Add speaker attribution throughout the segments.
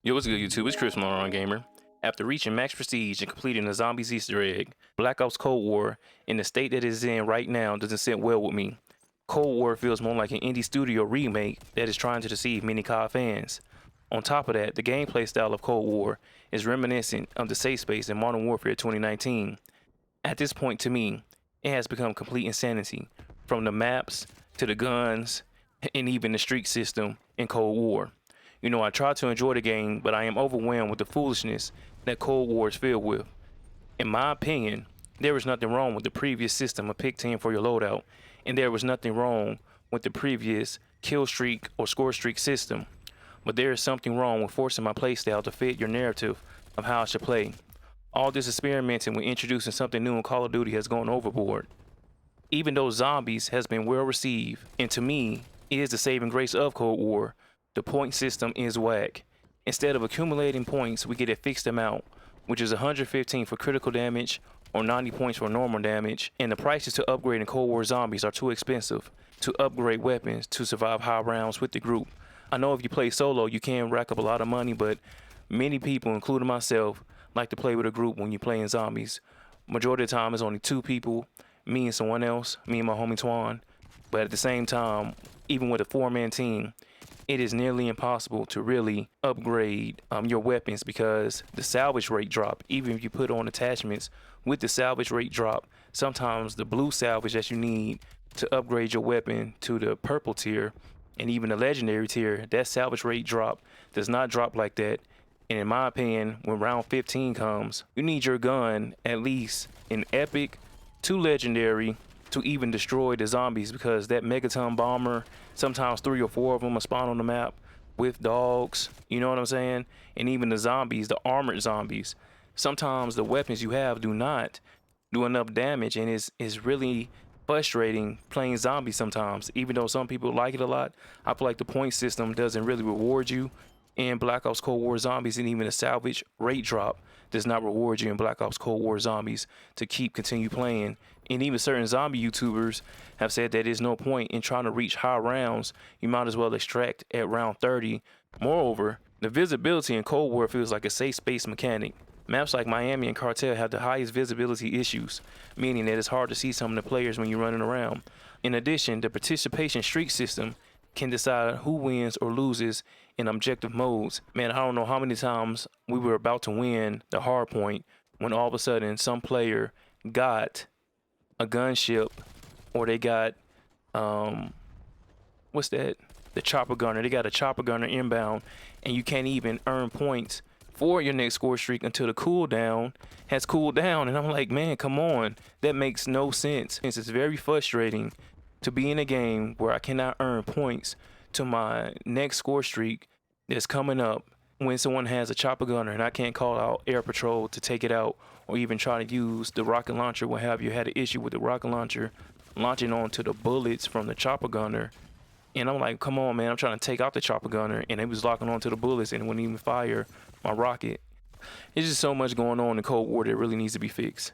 Speaker 1: Yo, what's good, YouTube? It's Chris Moron Gamer. After reaching max prestige and completing the Zombies Easter egg, Black Ops Cold War, in the state that it is in right now, doesn't sit well with me. Cold War feels more like an indie studio remake that is trying to deceive many COD fans. On top of that, the gameplay style of Cold War is reminiscent of the safe space in Modern Warfare 2019. At this point, to me, it has become complete insanity, from the maps to the guns and even the streak system in Cold War. You know, I try to enjoy the game, but I am overwhelmed with the foolishness that Cold War is filled with. In my opinion, there is nothing wrong with the previous system of pick 10 for your loadout, and there was nothing wrong with the previous kill streak or score streak system. But there is something wrong with forcing my playstyle to fit your narrative of how I should play. All this experimenting with introducing something new in Call of Duty has gone overboard. Even though Zombies has been well received, and to me, is the saving grace of Cold War, the point system is whack. Instead of accumulating points, we get a fixed amount, which is 115 for critical damage or 90 points for normal damage, and the prices to upgrade in Cold War Zombies are too expensive to upgrade weapons to survive high rounds with the group. I know if you play solo, you can rack up a lot of money, but many people, including myself, like to play with a group when you play in Zombies. Majority of the time, it's only two people, me and someone else, me and my homie Twan. But at the same time, even with a four-man team, it is nearly impossible to really upgrade your weapons because the salvage rate drop. Even if you put on attachments with the salvage rate drop, sometimes the blue salvage that you need to upgrade your weapon to the purple tier and even the legendary tier, that salvage rate drop does not drop like that. And in my opinion, when round 15 comes, you need your gun at least in epic to legendary to even destroy the zombies, because that megaton bomber, sometimes 3 or 4 of them will spawn on the map with dogs, you know what I'm saying? And even the zombies, the armored zombies, sometimes the weapons you have do not do enough damage, and it's really frustrating playing zombies sometimes. Even though some people like it a lot, I feel like the point system doesn't really reward you in Black Ops Cold War Zombies, and even a salvage rate drop does not reward you in Black Ops Cold War Zombies to continue playing. And even certain zombie YouTubers have said that there's no point in trying to reach high rounds. You might as well extract at round 30. Moreover, the visibility in Cold War feels like a safe space mechanic. Maps like Miami and Cartel have the highest visibility issues, meaning that it's hard to see some of the players when you're running around. In addition, the participation streak system can decide who wins or loses in objective modes. Man, I don't know how many times we were about to win the hard point when all of a sudden some player got a gunship, or they got what's that, the chopper gunner. They got a chopper gunner inbound, and you can't even earn points for your next score streak until the cooldown has cooled down. And I'm like, man, come on, that makes no sense. It's very frustrating to be in a game where I cannot earn points to my next score streak that's coming up when someone has a chopper gunner, and I can't call out air patrol to take it out, or even try to use the rocket launcher. What have you, had an issue with the rocket launcher launching onto the bullets from the chopper gunner, and I'm like, come on, man, I'm trying to take out the chopper gunner, and it was locking onto the bullets and it wouldn't even fire my rocket. There's just so much going on in Cold War that really needs to be fixed.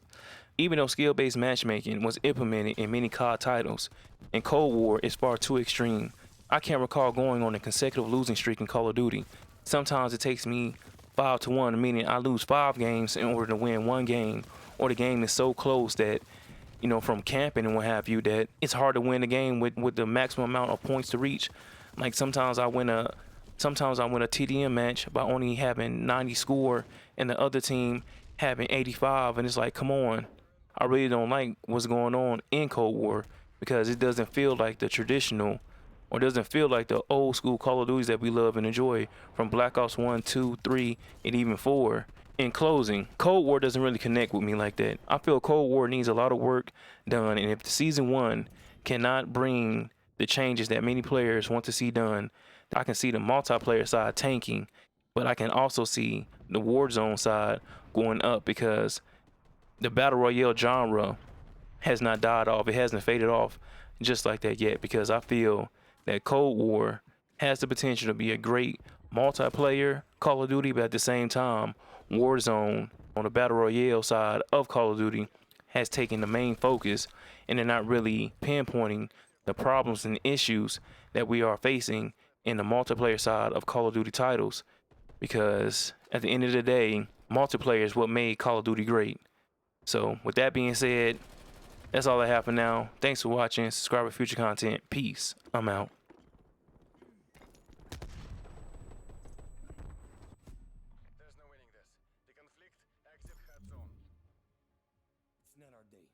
Speaker 1: Even though skill-based matchmaking was implemented in many COD titles, in Cold War it's far too extreme. I can't recall going on a consecutive losing streak in Call of Duty. Sometimes it takes me 5-1, meaning I lose 5 games in order to win 1 game, or the game is so close that, you know, from camping and what have you, that it's hard to win the game with the maximum amount of points to reach. Like sometimes I win a TDM match by only having 90 score and the other team having 85, and it's like, come on. I really don't like what's going on in Cold War, because it doesn't feel like the traditional, or doesn't feel like the old school Call of Duties that we love and enjoy from Black Ops 1, 2, 3, and even 4. In closing, Cold War doesn't really connect with me like that. I feel Cold War needs a lot of work done, and if the Season 1 cannot bring the changes that many players want to see done, I can see the multiplayer side tanking, but I can also see the Warzone side going up, because the Battle Royale genre has not died off. It hasn't faded off just like that yet, because I feel that Cold War has the potential to be a great multiplayer Call of Duty, but at the same time, Warzone on the Battle Royale side of Call of Duty has taken the main focus, and they're not really pinpointing the problems and issues that we are facing in the multiplayer side of Call of Duty titles. because at the end of the day, multiplayer is what made Call of Duty great. So with that being said, that's all I have for now. Thanks for watching. Subscribe for future content. Peace. I'm out.
Speaker 2: There's no winning this. The conflict, exit hot zone.
Speaker 3: It's not our day.